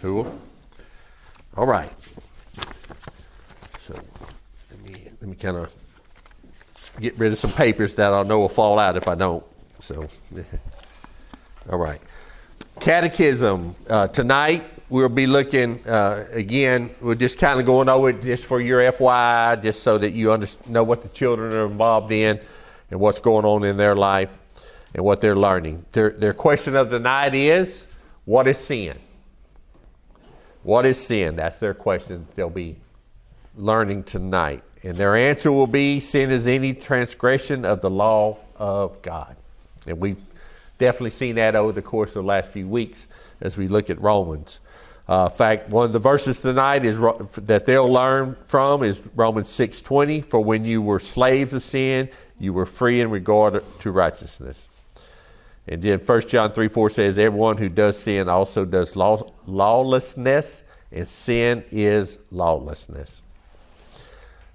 Cool. All right. So let me kind of get rid of some papers that I know will fall out if I don't. So, all right. Catechism. Tonight we'll be looking again. We're just kind of going over it just for your FYI, just so that you know what the children are involved in and what's going on in their life and what they're learning. Their question of the night is, what is sin? What is sin? That's their question they'll be learning tonight. And their answer will be, sin is any transgression of the law of God. And we've definitely seen that over the course of the last few weeks as we look at Romans. In fact, one of the verses tonight is that they'll learn from is Romans 6:20. For when you were slaves of sin, you were free in regard to righteousness. And then 1 John 3:4 says, everyone who does sin also does lawlessness, and sin is lawlessness.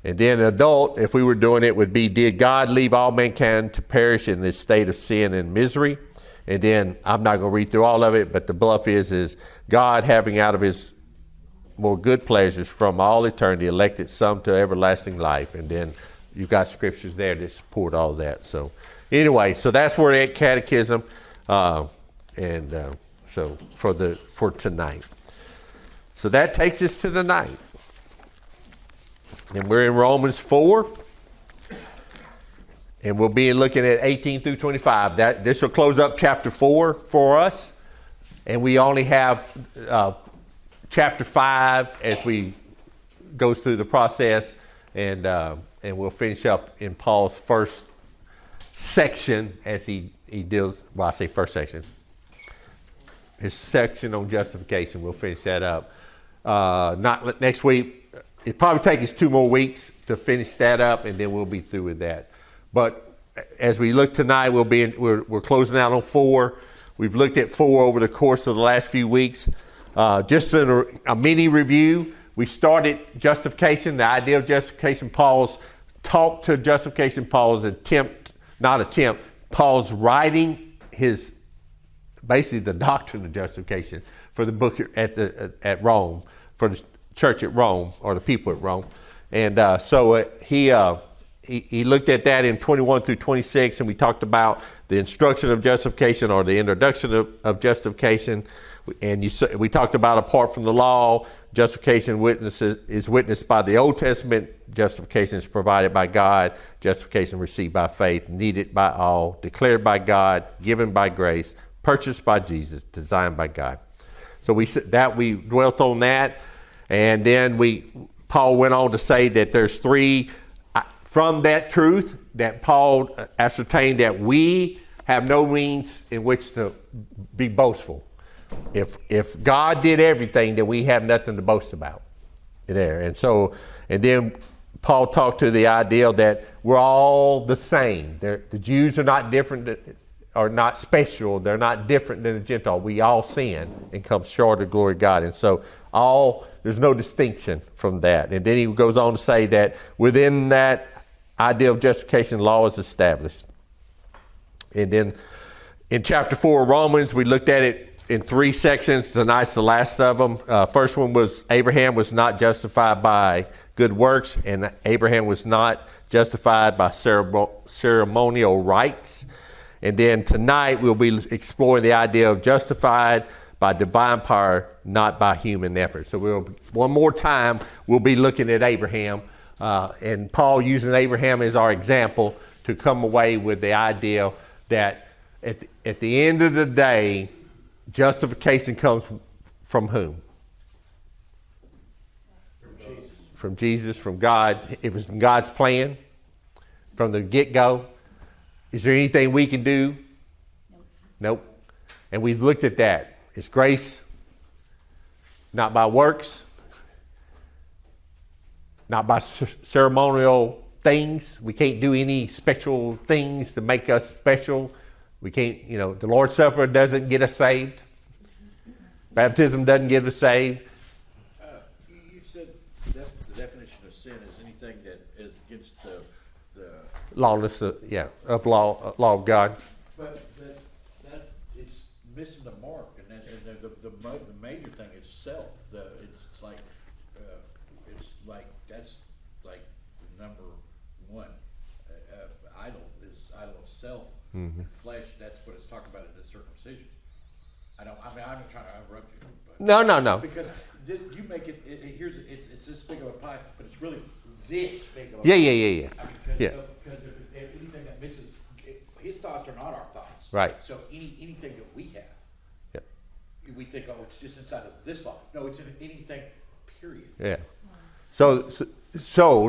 And then adult, if we were doing it, would be, did God leave all mankind to perish in this state of sin and misery? And then, I'm not going to read through all of it, but the bluff is God, having out of his more good pleasures from all eternity, elected some to everlasting life. And then you've got scriptures there that support all that. So anyway, so that's where at catechism, so for tonight. So that takes us to the night. And we're in Romans 4. And we'll be looking at 18 through 25. This will close up chapter 4 for us. And we only have chapter 5 as we go through the process. And we'll finish up in Paul's first section as he deals, well, I say first section. His section on justification. We'll finish that up. Not next week. It'll probably take us 2 more weeks to finish that up, and then we'll be through with that. But as we look tonight, we're closing out on 4. We've looked at 4 over the course of the last few weeks. Just in a mini review, we started justification, the idea of justification, Paul's talk to justification, Paul's Paul's writing basically the doctrine of justification for the book at Rome, for the church at Rome, or the people at Rome. And so he looked at that in 21 through 26, and we talked about the instruction of justification, or the introduction of justification. And we talked about, apart from the law, justification is witnessed by the Old Testament. Justification is provided by God. Justification received by faith, needed by all, declared by God, given by grace, purchased by Jesus, designed by God. So we dwelt on that. And then Paul went on to say that there's 3 from that truth that Paul ascertained that we have no means in which to be boastful. If God did everything, then we have nothing to boast about there. And then Paul talked to the idea that we're all the same. The Jews are not different, are not special. They're not different than the Gentile. We all sin and come short of the glory of God. And so there's no distinction from that. And then he goes on to say that within that idea of justification, law is established. And then in chapter 4 of Romans, we looked at it in 3 sections. Tonight's the last of them. First one was Abraham was not justified by good works, and Abraham was not justified by ceremonial rites. And then tonight we'll be exploring the idea of justified by divine power, not by human effort. So one more time, we'll be looking at Abraham, and Paul using Abraham as our example to come away with the idea that at the end of the day, justification comes from whom? From Jesus, from God. It was God's plan from the get-go. Is there anything we can do? Nope. And we've looked at that. It's grace, not by works, not by ceremonial things. We can't do any special things to make us special. We can't, the Lord's Supper doesn't get us saved. Baptism doesn't get us saved. You said the definition of sin is anything that is against the lawless, of law of God. But that it's missing the mark, and the the major thing is self. It's like, that's like the number one. Idol is idol of self. Mm-hmm. And flesh, that's what it's talking about in the circumcision. I'm not trying to interrupt you. But No. because this, you make it's this big of a pie, but it's really this big of a Yeah. pie. I mean, Yeah. because if anything that misses, his thoughts are not our thoughts. Right. So anything that we have, Yep. we think, oh, it's just inside of this law. No, it's in anything, period. Yeah. So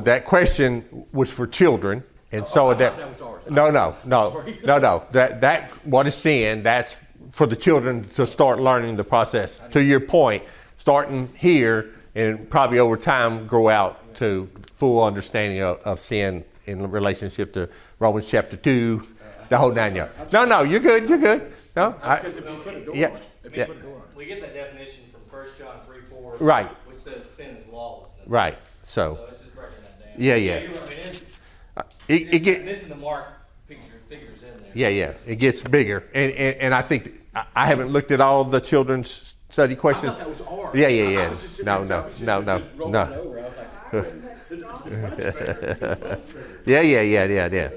that question was for children, and so I that. thought that was ours. No. That what is sin? That's for the children to start learning the process. To your point, starting here and probably over time grow out to full understanding of sin in relationship to Romans chapter 2, the whole 9 yards. No, you're good. No, Because if you put a door yeah, on it, yeah. We get that definition from 1 John 3:4, Right. which says sin is lawlessness. Right. So So it's just breaking that down. Yeah. You're right. it get Missing the mark figures in there. yeah. It gets bigger, and I think I haven't looked at all the children's study I questions. thought that was ours. Yeah. I was just sitting No. there, just rolling it over. I was like, it's much better. Yeah.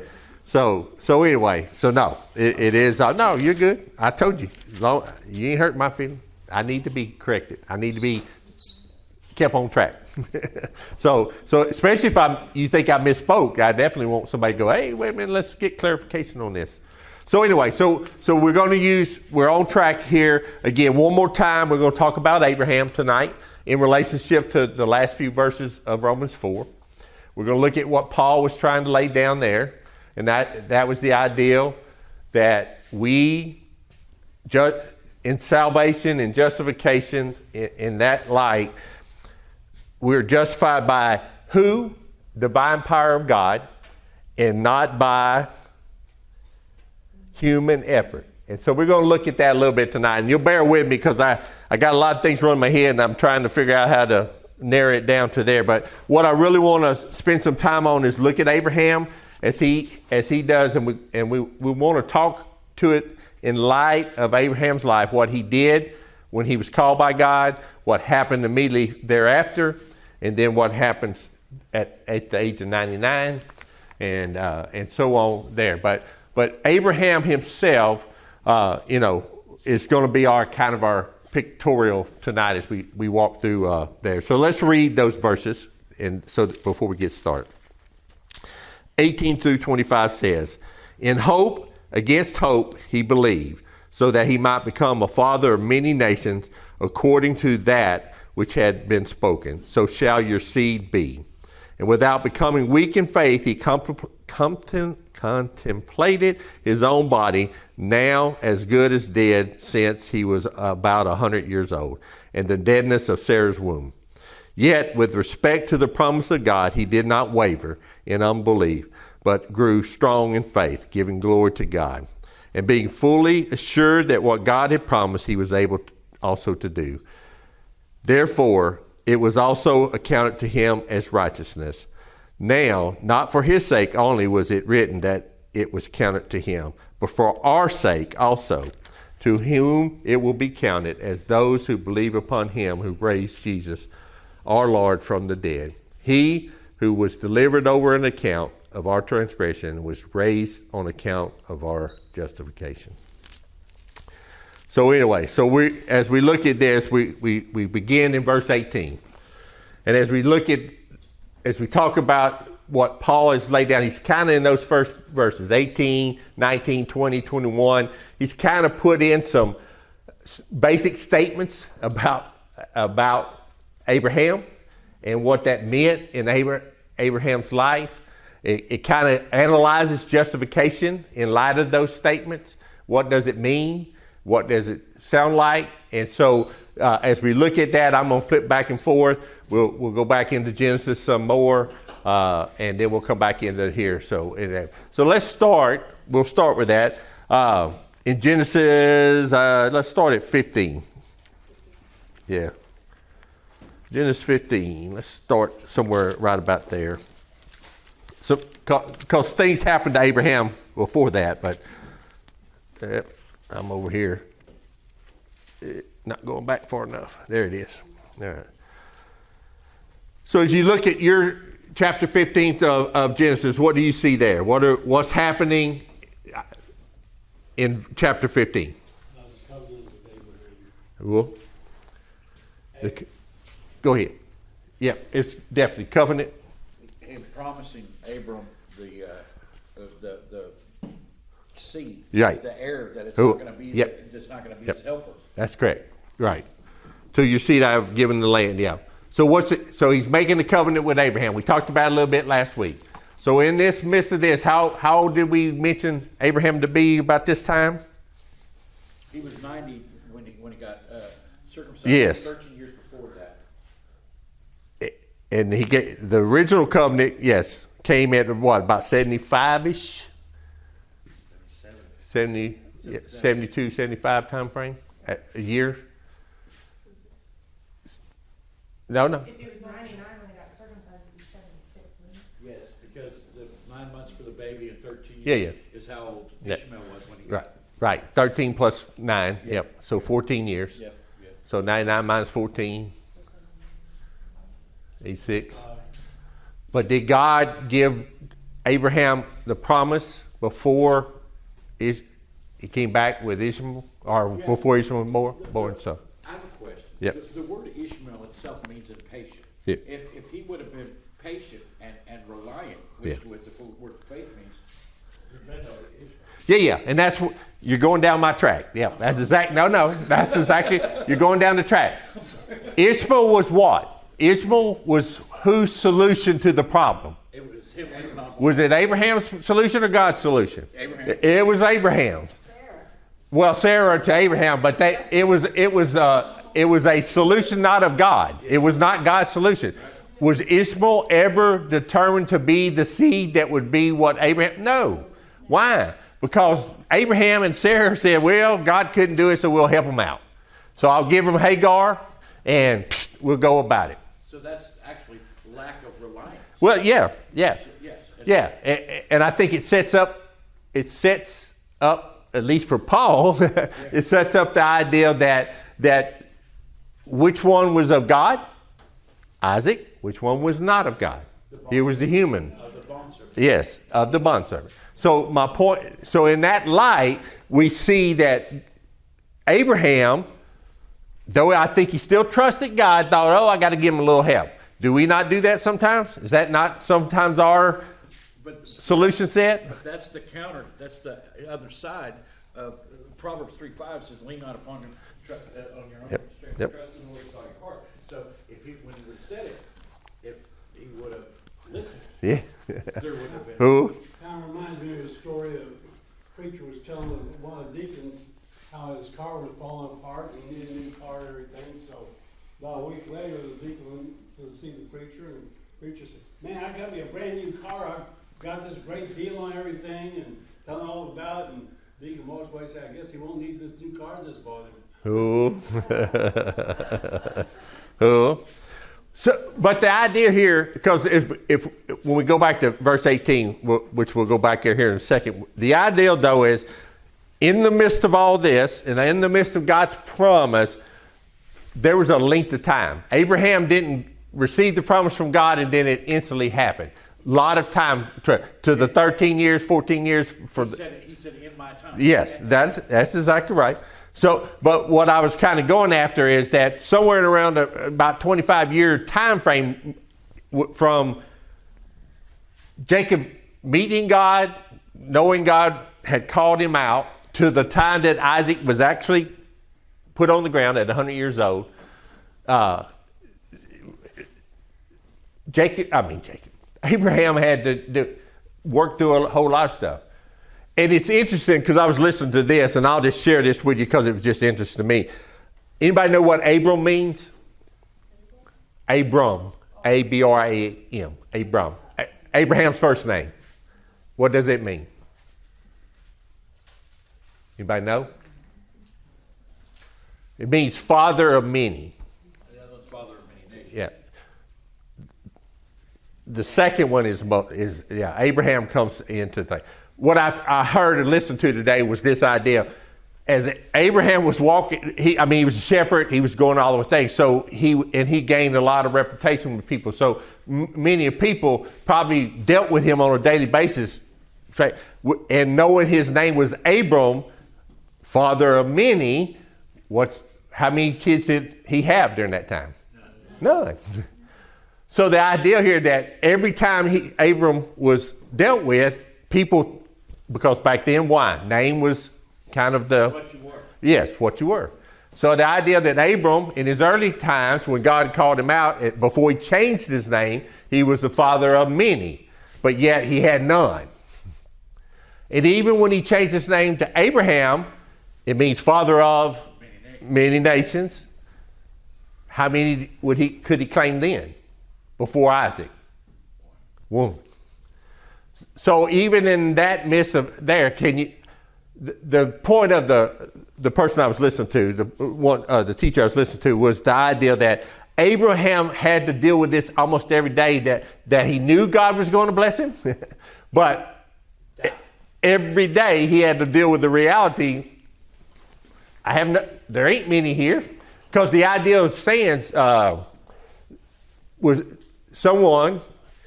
So anyway, no, it is. No, you're good. I told you. You ain't hurt my feelings. I need to be corrected. I need to be kept on track. so especially if you think I misspoke, I definitely want somebody to go, hey, wait a minute, let's get clarification on this. So anyway, so we're on track here. Again, one more time, we're going to talk about Abraham tonight in relationship to the last few verses of Romans 4. We're going to look at what Paul was trying to lay down there. And that was the ideal that we, in salvation and justification, in that light, we're justified by who? Divine power of God, and not by human effort. And so we're going to look at that a little bit tonight. And you'll bear with me because I got a lot of things running in my head and I'm trying to figure out how to narrow it down to there. But what I really want to spend some time on is look at Abraham as he does, and we want to talk to it in light of Abraham's life, what he did when he was called by God, what happened immediately thereafter, and then what happens at the age of 99, and so on there. But Abraham himself, is going to be our pictorial tonight as we walk through there. So let's read those verses, and so before we get started. 18 through 25 says, in hope against hope he believed, so that he might become a father of many nations, according to that which had been spoken. So shall your seed be. And without becoming weak in faith, he contemplated his own body, now as good as dead, since he was about 100 years old, and the deadness of Sarah's womb. Yet, with respect to the promise of God, he did not waver in unbelief, but grew strong in faith, giving glory to God, and being fully assured that what God had promised, he was able also to do. Therefore, it was also accounted to him as righteousness. Now, not for his sake only was it written that it was counted to him, but for our sake also, to whom it will be counted as those who believe upon him who raised Jesus, our Lord, from the dead. He who was delivered over an account of our transgression was raised on account of our justification. So anyway, as we look at this, we begin in verse 18. And as we talk about what Paul has laid down, he's kind of in those first verses, 18, 19, 20, 21. He's kind of put in some basic statements about Abraham and what that meant in Abraham's life. It kind of analyzes justification in light of those statements. What does it mean? What does it sound like? And so as we look at that, I'm going to flip back and forth. We'll go back into Genesis some more, and then we'll come back into here. So let's start. We'll start with that. In Genesis, let's start at 15. Yeah. Genesis 15. Let's start somewhere right about there. So, because things happened to Abraham before that, but I'm over here. not going back far enough. There it is. All right. So as you look at your chapter 15 of Genesis, what do you see there? What's happening in chapter 15? Well, go ahead. Yeah, it's definitely covenant. Him promising Abram the seed, Right. the heir that it's Who- not going to be, yep. that's not going to be Yep. his helper. That's correct. Right. To your seed I have given the land. Yeah. So what's it? So he's making the covenant with Abraham. We talked about it a little bit last week. So in this midst of this, how old did we mention Abraham to be about this time? He was 90 when he got circumcised. Yes. 13 years before that. And he get the original covenant. Yes, came at what, about 75ish, 70, 72, 75 time frame, a year. No. If it was 99 when they got circumcised, it'd be 76, wouldn't it? Yes, because the 9 months for the baby and 13 Yeah, years is how old Yeah. Ishmael was when he got. Right. 13 plus 9. Yep. So 14 years. Yep. Yep. So 99 minus 14, 86. But did God give Abraham the promise before he came back with Ishmael, or Yeah. before Ishmael was born? So, I have a question. Yep. The word Ishmael itself means impatient. Yeah. If he would have been patient and reliant, which Yeah. what the word faith means, yeah, and that's what you're going down my track. Yeah, that's exactly. No, that's exactly. You're going down the track. Ishmael was what? Ishmael was whose solution to the problem? it was him and not Was it Abraham's solution or God's solution? Abraham. It was Abraham's. Well, Sarah to Abraham, but it was a solution not of God. It was not God's solution. Was Ishmael ever determined to be the seed that would be what Abraham? No. Why? Because Abraham and Sarah said, well, God couldn't do it, so we'll help him out. So I'll give him Hagar, and we'll go about it. So that's actually lack of reliance. Well, yeah. Yes. Yeah, and I think it sets up, at least for Paul, it sets up the idea that which one was of God? Isaac. Which one was not of God? He was the human. Of the bondservant. Yes, of the bondservant. So my point, so in that light, we see that Abraham, though I think he still trusted God, thought, oh, I got to give him a little help. Do we not do that sometimes? Is that not sometimes our solution set? But that's the counter. That's the other side of Proverbs 3:5 says, "Lean not upon your on your own Yep, strength, yep. trust in the Lord with all your heart." So if he, when he would have said it, if he would have listened, Yeah. there would have been. Who? Kind of reminds me of the story of a preacher was telling one of the deacons how his car was falling apart and he needed a new car and everything. So about a week later, the deacon went to see the preacher and the preacher said, "Man, I got me a brand new car. I've got this great deal on everything," and telling all about it. And the deacon walks away and said, "I guess he won't need this new car this bought him." Who? Who? So, but the idea here, because if when we go back to verse 18, which we'll go back here in a second, the idea though is, in the midst of all this, and in the midst of God's promise, there was a length of time. Abraham didn't receive the promise from God and then it instantly happened. A lot of time to the 13 years, 14 years for He said, "In my time." Yes, that's exactly right. So, but what I was kind of going after is that somewhere in around about 25-year time frame from Jacob meeting God, knowing God had called him out, to the time that Isaac was actually put on the ground at 100 years old, Abraham had to work through a whole lot of stuff. And it's interesting because I was listening to this, and I'll just share this with you because it was just interesting to me. Anybody know what Abram means? Abram. A-B-R-A-M. Abram. Abraham's first name. What does it mean? Anybody know? It means father of many. The other one's father of many nations. Yeah. The second one is Abraham comes into the thing. What I heard and listened to today was this idea. as Abraham was walking, he was a shepherd. He was going all the things. So he gained a lot of reputation with people. So many people probably dealt with him on a daily basis, and knowing his name was Abram, father of many. How many kids did he have during that time? None. So the idea here that every time Abram was dealt with, people, because back then, why? Name was kind of What you were. Yes, what you were. So the idea that Abram, in his early times, when God called him out, before he changed his name, he was the father of many, but yet he had none. And even when he changed his name to Abraham, it means father of many nations. How many could he claim then, before Isaac? One. So even in that midst of there, the point of the person I was listening to, the teacher I was listening to, was the idea that Abraham had to deal with this almost every day, that he knew God was going to bless him, but every day he had to deal with the reality. There ain't many here, because the idea of sands was someone,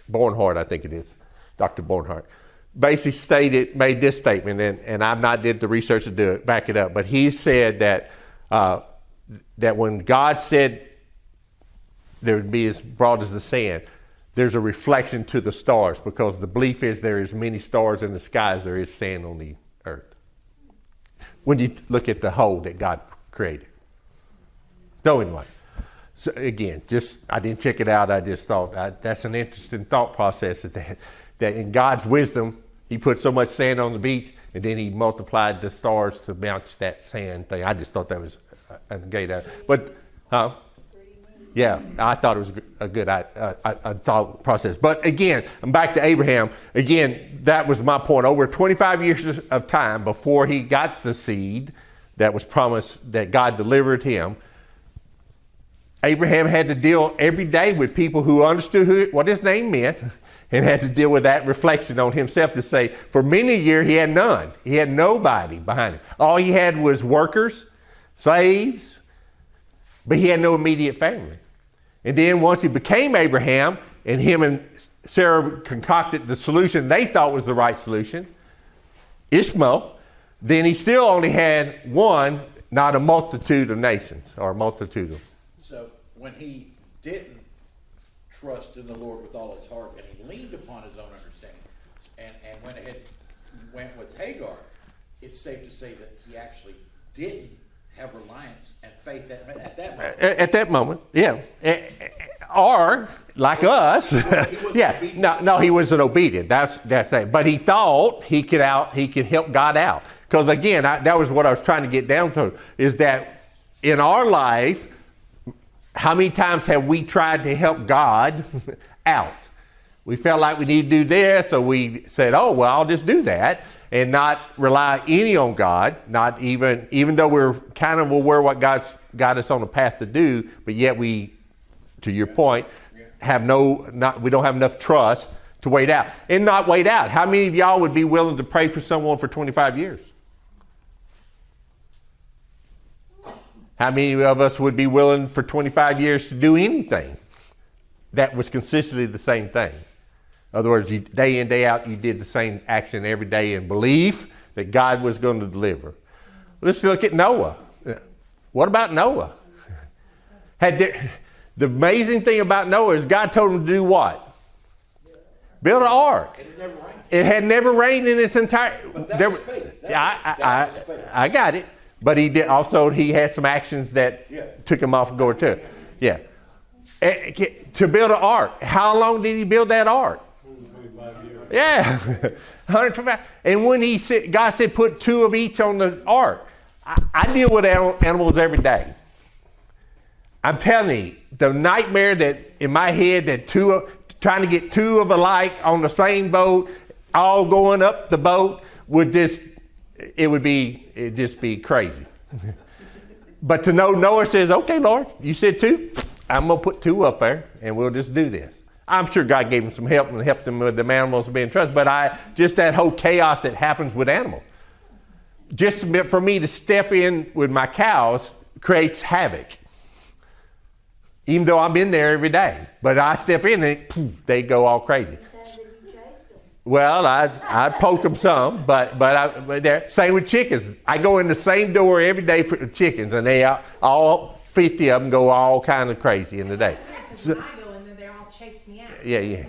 Barnhart, I think it is, Dr. Barnhart, basically made this statement, and I've not did the research to back it up, but he said that when God said there would be as broad as the sand, there's a reflection to the stars, because the belief is there is many stars in the sky as there is sand on the earth. When you look at the whole that God created. So anyway, so again, I didn't check it out. I just thought that's an interesting thought process that in God's wisdom, he put so much sand on the beach, and then he multiplied the stars to match that sand thing. I just thought that was a great idea. But, yeah, I thought it was a good thought process. But again, I'm back to Abraham. Again, that was my point. Over 25 years of time before he got the seed that was promised, that God delivered him, Abraham had to deal every day with people who understood what his name meant, and had to deal with that reflection on himself to say, for many years he had none. He had nobody behind him. All he had was workers, slaves, but he had no immediate family. And then once he became Abraham, and him and Sarah concocted the solution they thought was the right solution, Ishmael, then he still only had one, not a multitude of nations, or a multitude of. So when he didn't trust in the Lord with all his heart, and he leaned upon his own understanding, and went with Hagar, it's safe to say that he actually didn't have reliance and faith at that moment. At that moment, yeah. Or like us, yeah. No, he wasn't obedient. That's that. But he thought he could help God out. Because again, that was what I was trying to get down to, is that in our life, how many times have we tried to help God out? We felt like we need to do this, so we said, oh, well, I'll just do that, and not rely any on God, not even though we're kind of aware what God's got us on a path to do, but yet we, to your point, we don't have enough trust to wait out. And not wait out. How many of y'all would be willing to pray for someone for 25 years? How many of us would be willing for 25 years to do anything that was consistently the same thing? In other words, day in, day out, you did the same action every day in belief that God was going to deliver. Let's look at Noah. What about Noah? The amazing thing about Noah is God told him to do what? Build an ark. And it never rained. It had never rained in its entire. But that was faith. That was faith. I got it. But he did also. He had some actions that took him off going to. Yeah. To build an ark. How long did he build that ark? 125 years. Yeah, 125. And when God said, put 2 of each on the ark. I deal with animals every day. I'm telling you, the nightmare that in my head that trying to get 2 of alike on the same boat, all going up the boat, would just be crazy. But to know Noah says, okay, Lord, you said 2, I'm going to put 2 up there and we'll just do this. I'm sure God gave him some help and helped him with the animals being trusted, but just that whole chaos that happens with animals. just for me to step in with my cows creates havoc. Even though I'm in there every day. But I step in and poof, they go all crazy. Well, I poke them some, but there. Same with chickens. I go in the same door every day for the chickens, and they all 50 of them go all kind of crazy in the day. When I go in there, they're all chase me out. Yeah.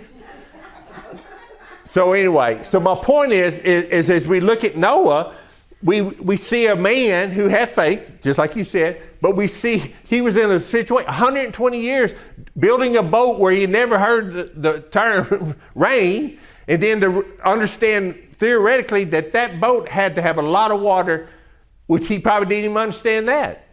So anyway, so my point is as we look at Noah, we see a man who had faith, just like you said, but we see he was in a situation, 120 years, building a boat where he never heard the term rain, and then to understand theoretically that boat had to have a lot of water, which he probably didn't even understand that.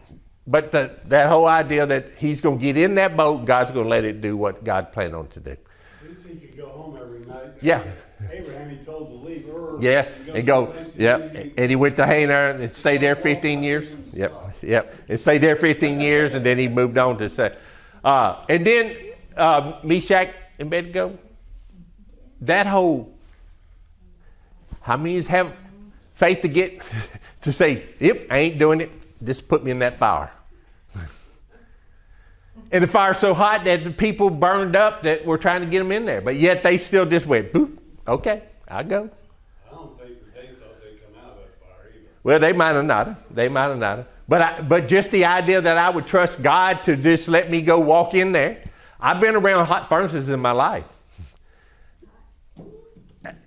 But that whole idea that he's going to get in that boat, God's going to let it do what God planned on it to do. At least he could go home every night. Yeah. Abraham, he told to leave Ur. Yeah, and go, someplace yep. And he went to Hanar and stayed there 15 years. Yep. And stayed there 15 years, and then he moved on to say. And then Meshach and Abednego, that whole, how many of you have faith to get, to say, yep, I ain't doing it, just put me in that fire. And the fire's so hot that the people burned up that were trying to get them in there. But yet they still just went, boop, okay, I'll go. I don't think that they thought they'd come out of that fire either. Well, they might have not. But just the idea that I would trust God to just let me go walk in there. I've been around hot furnaces in my life.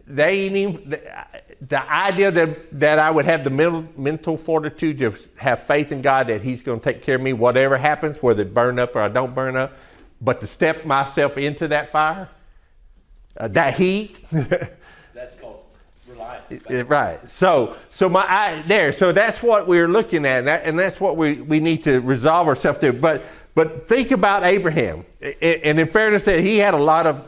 They ain't even, the idea that I would have the mental fortitude to have faith in God that He's going to take care of me, whatever happens, whether it burn up or I don't burn up, but to step myself into that fire, that heat. That's called reliance. Right. So that's what we're looking at, and that's what we need to resolve ourselves to. But think about Abraham, and in fairness, that he had a lot of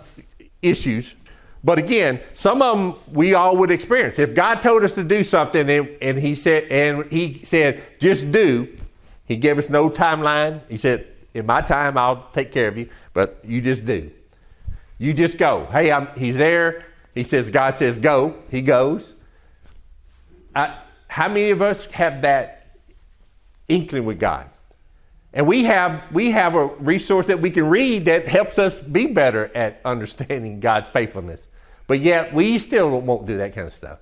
issues. But again, some of them we all would experience. If God told us to do something and he said, just do, He gave us no timeline. He said, in my time, I'll take care of you, but you just do. You just go. Hey, He's there. He says, God says, go. He goes. How many of us have that inkling with God? And we have a resource that we can read that helps us be better at understanding God's faithfulness. But yet we still won't do that kind of stuff.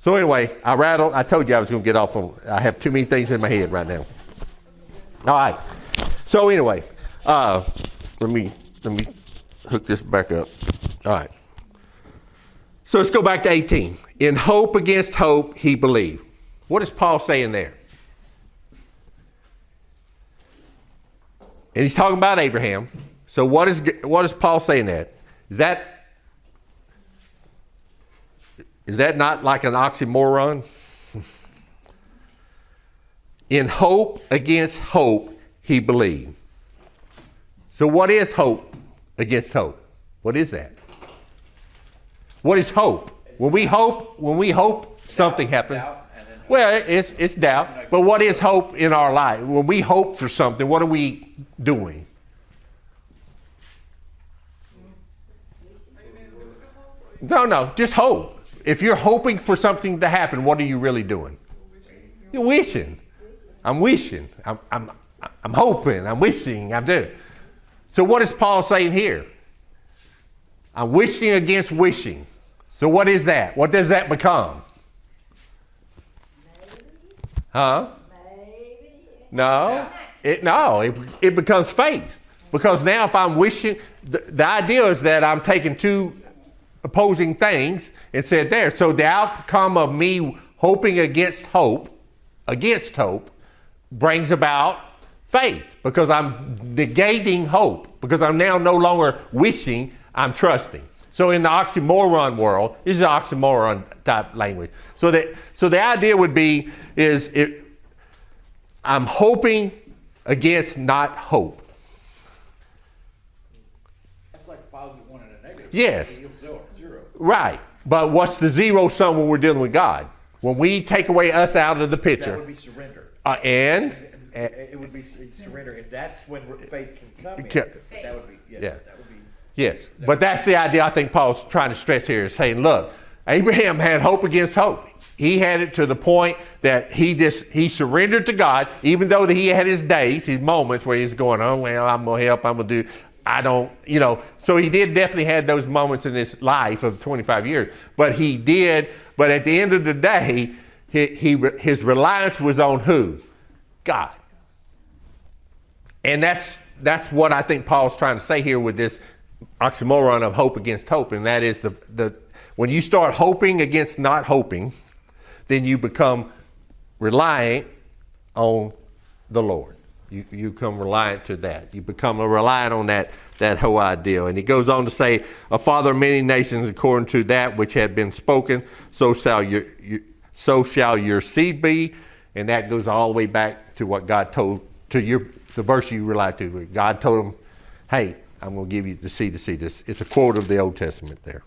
So anyway, I told you I was going to get off on, I have too many things in my head right now. All right. So anyway, let me hook this back up. All right. So let's go back to 18. In hope against hope, he believed. What is Paul saying there? And he's talking about Abraham. So what is Paul saying there? Is that not like an oxymoron? In hope against hope, he believed. So what is hope against hope? What is that? What is hope? When we hope something happens. Well, it's doubt. But what is hope in our life? When we hope for something, what are we doing? No, just hope. If you're hoping for something to happen, what are you really doing? You're wishing. I'm wishing. I'm hoping. I'm wishing. I'm doing. So what is Paul saying here? I'm wishing against wishing. So what is that? What does that become? Huh? No. It becomes faith. Because now if I'm wishing, the idea is that I'm taking two opposing things and said there. So the outcome of me hoping against hope, brings about faith. Because I'm negating hope. Because I'm now no longer wishing, I'm trusting. So in the oxymoron world, this is an oxymoron type language. So the idea would be I'm hoping against not hope. That's like positive one and a negative. Yes. Zero. Right. But what's the zero sum when we're dealing with God? When we take away us out of the picture. That would be surrender. It would be surrender, and that's when faith can come in. That would be, yes, Yeah. that would be. Yes. But that's the idea I think Paul's trying to stress here is saying, look, Abraham had hope against hope. he had it to the point that he surrendered to God, even though that he had his days, his moments where he's going, oh, well, I'm going to help, I'm going to do, I don't, so he did definitely had those moments in his life of 25 years, but at the end of the day, his reliance was on who? God. And that's what I think Paul's trying to say here with this oxymoron of hope against hope, and that is when you start hoping against not hoping, then you become reliant on the Lord. You become reliant to that. You become reliant on that whole ideal. And he goes on to say, a father of many nations, according to that which had been spoken, so shall your seed be. And that goes all the way back to what God told to the verse you rely to. God told him, hey, I'm going to give you the seed to see this. It's a quote of the Old Testament there.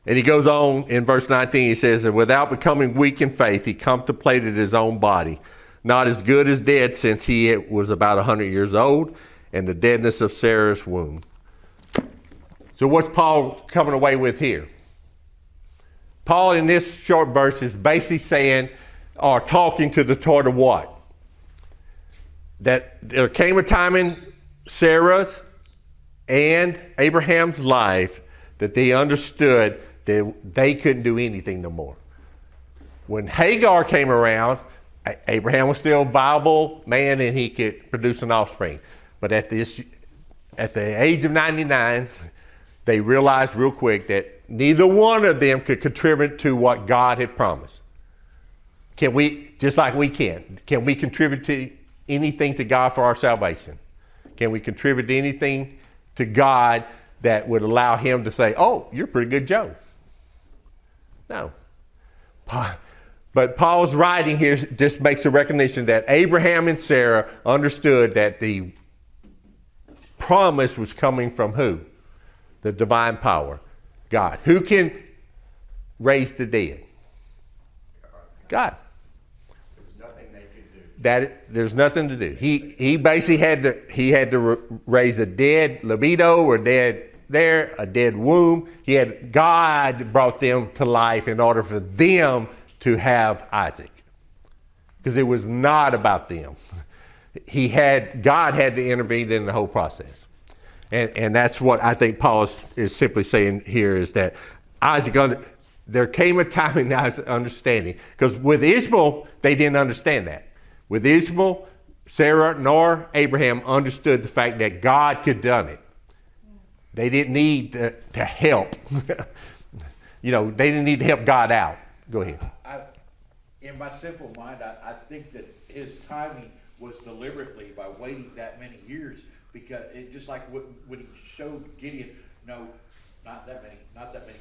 And he goes on in verse 19, he says, and without becoming weak in faith, he contemplated his own body, not as good as dead, since he was about 100 years old, and the deadness of Sarah's womb. So what's Paul coming away with here? Paul in this short verse is basically saying, or talking to the toward of what? That there came a time in Sarah's and Abraham's life that they understood that they couldn't do anything no more. When Hagar came around, Abraham was still a viable man and he could produce an offspring. But at the age of 99, they realized real quick that neither one of them could contribute to what God had promised. Can we, just like we can we contribute to anything to God for our salvation? Can we contribute to anything to God that would allow him to say, oh, you're pretty good Joe? No. But Paul's writing here just makes a recognition that Abraham and Sarah understood that the promise was coming from who? The divine power, God. Who can raise the dead? God. There's nothing to do. He basically had to raise a dead libido or a dead womb. God brought them to life in order for them to have Isaac, because it was not about them. God had to intervene in the whole process, and that's what I think Paul is simply saying here, is that Isaac. There came a time in Isaac's understanding, because with Ishmael they didn't understand that. With Ishmael, Sarah nor Abraham understood the fact that God could have done it. They didn't need to help. They didn't need to help God out. Go ahead. In my simple mind, I think that his timing was deliberately by waiting that many years, because it just like when he showed Gideon, no, not that many,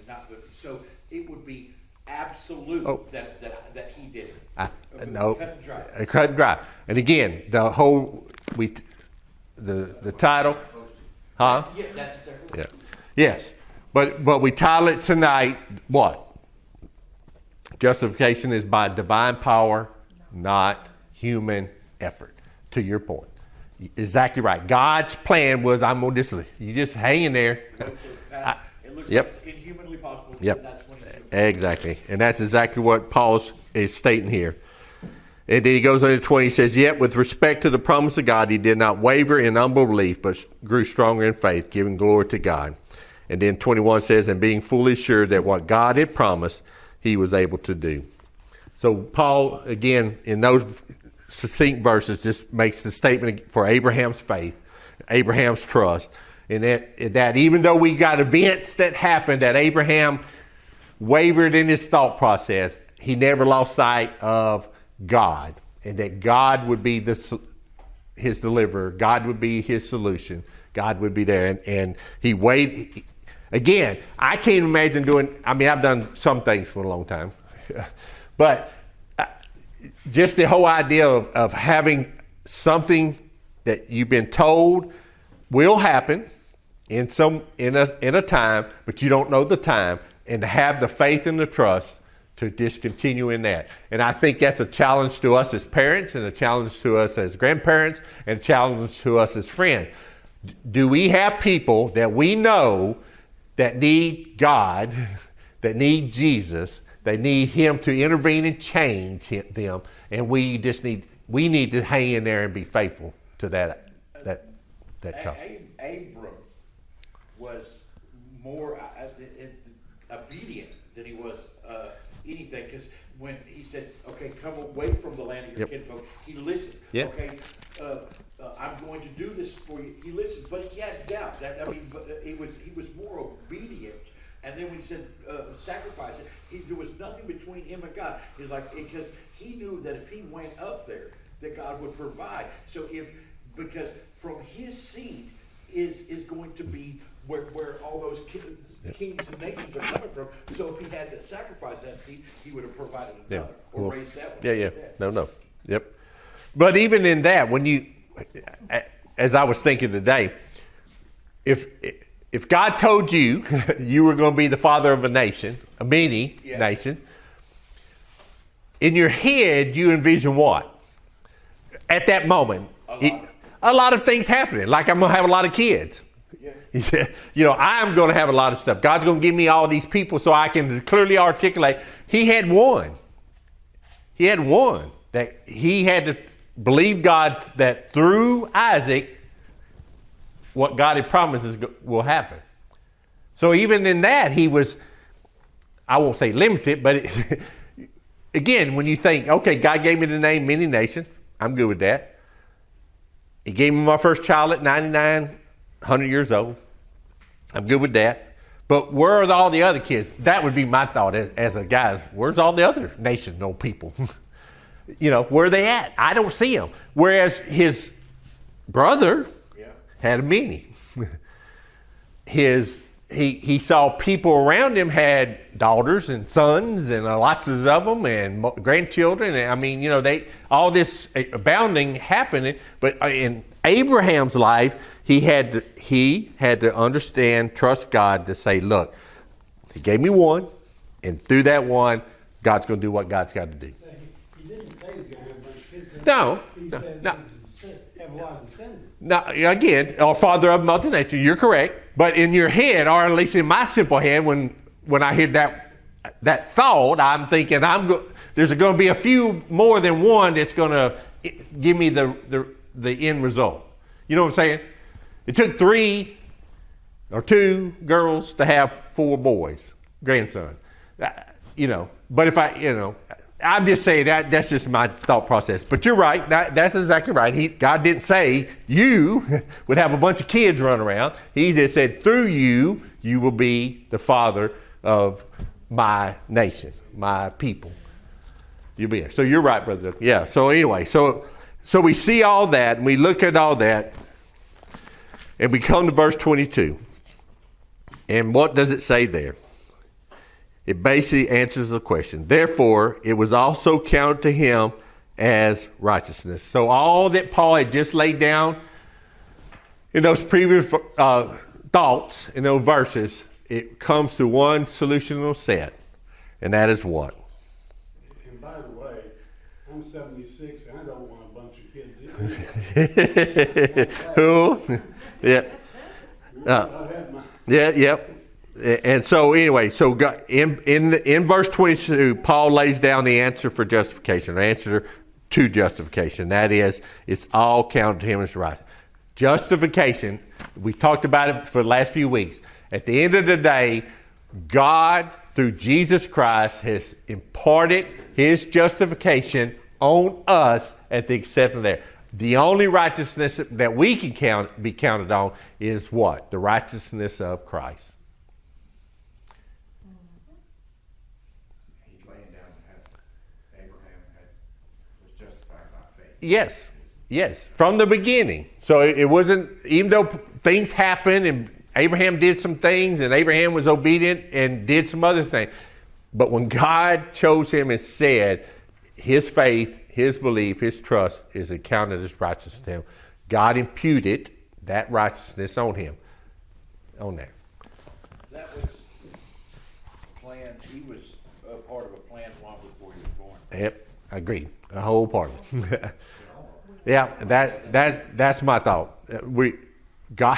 not good. So it would be absolute that he did it. No, cut and dry. Cut and dry. And again, the title, huh? Yeah, that's exactly. Yeah. Yes, but we title it tonight. What? Justification is by divine power, not human effort. To your point, exactly right. God's plan was, I'm going to just, you just hang in there. It looks Yep. like it's inhumanly possible. Yep. And that's when he's doing. Exactly. And that's exactly what Paul is stating here. And then he goes on to 20, he says, yet with respect to the promise of God, he did not waver in unbelief, but grew stronger in faith, giving glory to God. And then 21 says, and being fully sure that what God had promised, he was able to do. So Paul, again, in those succinct verses, just makes the statement for Abraham's faith, Abraham's trust, and that even though we got events that happened, that Abraham wavered in his thought process, he never lost sight of God, and that God would be his deliverer, God would be his solution, God would be there, and he waited. Again, I can't imagine I've done some things for a long time, but just the whole idea of having something that you've been told will happen in a time, but you don't know the time, and to have the faith and the trust to just continue in that. And I think that's a challenge to us as parents, and a challenge to us as grandparents, and a challenge to us as friends. Do we have people that we know that need God, that need Jesus. They need him to intervene and change them. And we need to hang in there and be faithful to that call. Abram was more obedient than he was anything, because when he said, okay, come away from the land of your kinfolk, he listened. Yep. Okay, I'm going to do this for you. He listened, but he had doubt. He was more obedient. And then when he said sacrifice it, there was nothing between him and God. He's like, because he knew that if he went up there, that God would provide. So because from his seed is going to be where all those kings and nations are coming from. So if he had to sacrifice that seed, he would have provided another or raised that one. Yeah. No. Yep. But even in that, when you, as I was thinking today, if God told you you were going to be the father of a nation, a mini nation, in your head you envision what? At that moment, a lot of things happening. Like I'm going to have a lot of kids. Yeah. I'm going to have a lot of stuff. God's going to give me all these people so I can clearly articulate. He had one. That he had to believe God that through Isaac, what God had promised will happen. So even in that, he was, I won't say limited, but again, when you think, okay, God gave me the name Many Nation, I'm good with that. He gave me my first child at 99, 100 years old. I'm good with that. But where are all the other kids? That would be my thought as a guys. Where's all the other nations, no people? Where are they at? I don't see them. Whereas his brother had a many. He saw people around him had daughters and sons and lots of them and grandchildren. And I mean, all this abounding happening. But in Abraham's life, he had to understand, trust God to say, look, he gave me one, and through that one, God's going to do what God's got to do. He didn't say he's going to have a bunch of kids. No. He said have a lot of descendants. Now, again, our father of multi-nation, you're correct. But in your head, or at least in my simple head, when I hear that thought, I'm thinking there's going to be a few more than one that's going to give me the end result. You know what I'm saying? It took 3 or 2 girls to have 4 boys, grandson. But if I'm just saying that's just my thought process. But you're right. That's exactly right. God didn't say you would have a bunch of kids run around. He just said through you will be the father of my nation, my people. You'll be there. So you're right, brother. Yeah. So anyway, so we see all that and we look at all that and we come to verse 22. And what does it say there? It basically answers the question. Therefore, it was also counted to him as righteousness. So all that Paul had just laid down in those previous thoughts, in those verses, it comes to one solutional set. And that is what? And by the way, I'm 76 and I don't want a bunch of kids either. Who? Yeah. I've had my... Yep. And so anyway, God, in verse 22, Paul lays down the answer for justification, the answer to justification. That is, it's all counted to him as right. Justification, we talked about it for the last few weeks. At the end of the day, God, through Jesus Christ, has imparted his justification on us at the acceptance there. The only righteousness that we can be counted on is what? The righteousness of Christ. Yes, from the beginning. So it wasn't, even though things happened and Abraham did some things and Abraham was obedient and did some other things. But when God chose him and said his faith, his belief, his trust is accounted as righteous to him, God imputed that righteousness on him. On there. That was planned. He was a part of a plan long before he was born. Yep, I agree. A whole part of it. Yeah, that's my thought. God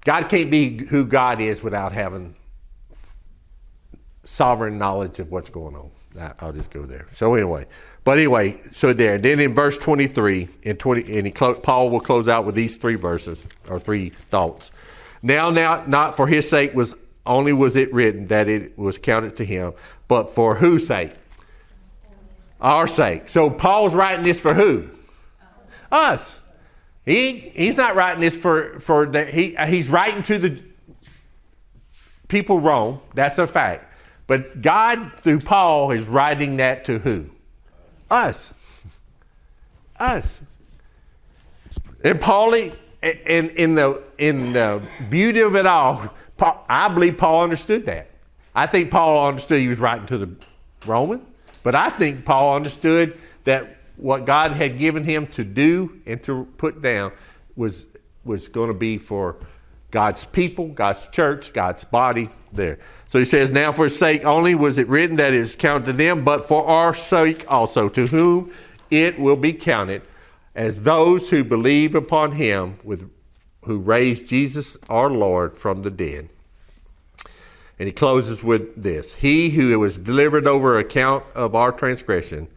can't be who God is without having sovereign knowledge of what's going on. I'll just go there. So anyway, so there. And then in verse 23 and Paul will close out with these three verses or three thoughts. Now, not for his sake was it written that it was counted to him, but for whose sake? Our sake. So Paul's writing this for who? Us. He's not writing this for that. He's writing to the people of Rome. That's a fact. But God, through Paul, is writing that to who? Us. Us. And Paul, in the beauty of it all, I believe Paul understood that. I think Paul understood he was writing to the Roman, but I think Paul understood that what God had given him to do and to put down was going to be for God's people, God's church, God's body there. So he says, now for his sake only was it written that it is counted to them, but for our sake also, to whom it will be counted as those who believe upon him who raised Jesus our Lord from the dead. And he closes with this. He who was delivered over account of our transgression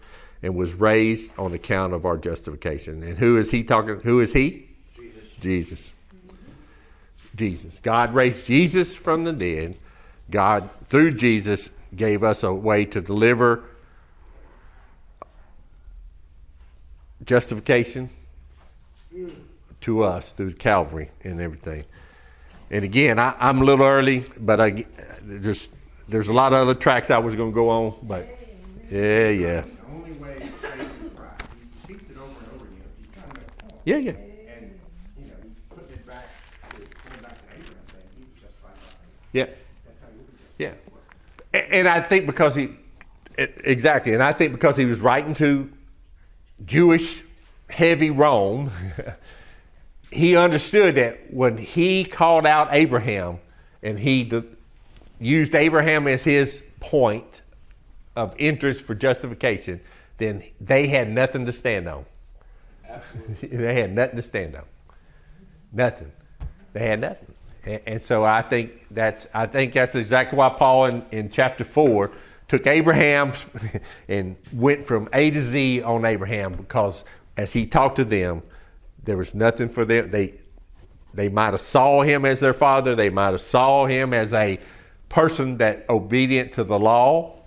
and was raised on account of our justification. And who is he talking? Who is he? Jesus. Jesus. God raised Jesus from the dead. God, through Jesus, gave us a way to deliver justification to us through Calvary and everything. And again, I'm a little early, but there's a lot of other tracks I was going to go on, but yeah. The only way faith is right. He speaks it over and over again. He's trying to make a point. Yeah. And, he's putting it back to Abraham, saying he was justified by faith. Yeah. That's how he would be justified. Yeah. And I think because he was writing to Jewish heavy Rome, he understood that when he called out Abraham and he used Abraham as his point of interest for justification, then they had nothing to stand on. Absolutely. They had nothing to stand on. Nothing. They had nothing. And so I think that's exactly why Paul in chapter 4 took Abraham and went from A to Z on Abraham, because as he talked to them, there was nothing for them. They might have saw him as their father. They might have saw him as a person that obedient to the law.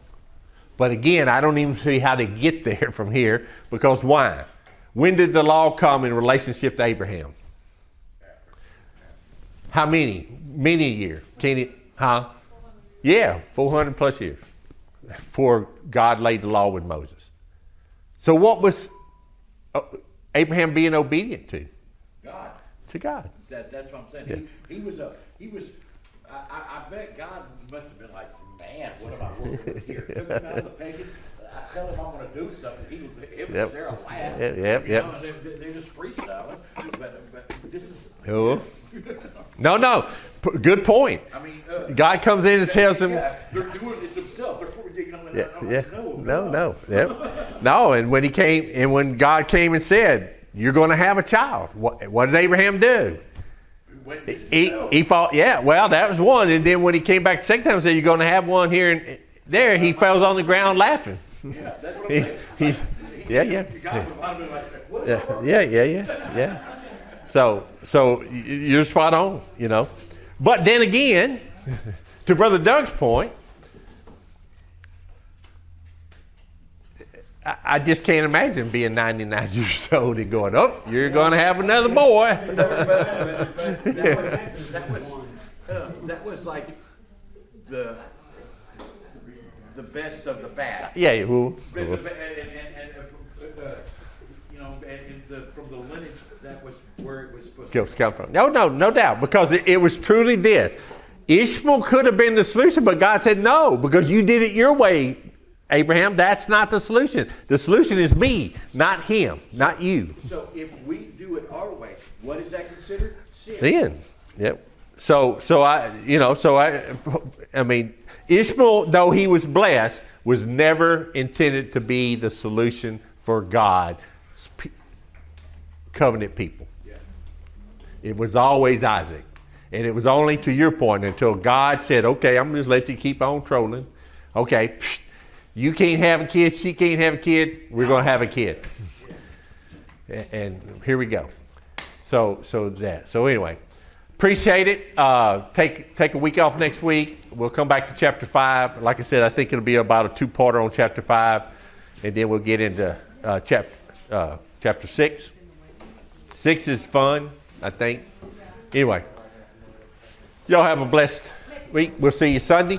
But again, I don't even see how to get there from here, because why? When did the law come in relationship to Abraham? How many? Many years. Can it? Huh? Yeah, 400 plus years before God laid the law with Moses. So what was Abraham being obedient to? God. To God. That's what I'm saying. Yeah. He was. I bet God must have been like, man, what am I working with here? Took him out of the pagan. I tell him I'm going to do something. Him and Sarah laugh. Yep. They're just freestyling. But this is. Oh. No. Good point. I mean, God comes in and tells him. Yeah, they're doing it themselves. No, and when God came and said, "You're going to have a child," what did Abraham do? He fought. Yeah, well, that was one. And then when he came back the second time and said, "You're going to have one here and there," he falls on the ground laughing. Yeah, that's what I'm saying. Yeah. So you're spot on, But then again, to Brother Doug's point, I just can't imagine being 99 years old and going, "Oh, you're going to have another boy." That was like the best of the bad. Yeah. From the lineage, that was where it was supposed to come from. No doubt, because it was truly this. Ishmael could have been the solution, but God said no, because you did it your way, Abraham. That's not the solution. The solution is me, not him, not you. So if we do it our way, what is that considered? Sin. Then, yep. So I mean, Ishmael, though he was blessed, was never intended to be the solution for God's covenant people. Yeah. It was always Isaac. And it was only, to your point, until God said, "Okay, I'm going to just let you keep on trolling. Okay, psh, you can't have a kid, she can't have a kid, we're going to have a kid. And here we go. So anyway, appreciate it. Take a week off next week. We'll come back to chapter 5. Like I said, I think it'll be about a 2-parter on chapter 5, and then we'll get into chapter 6. 6 is fun, I think. Anyway, y'all have a blessed week. We'll see you Sunday.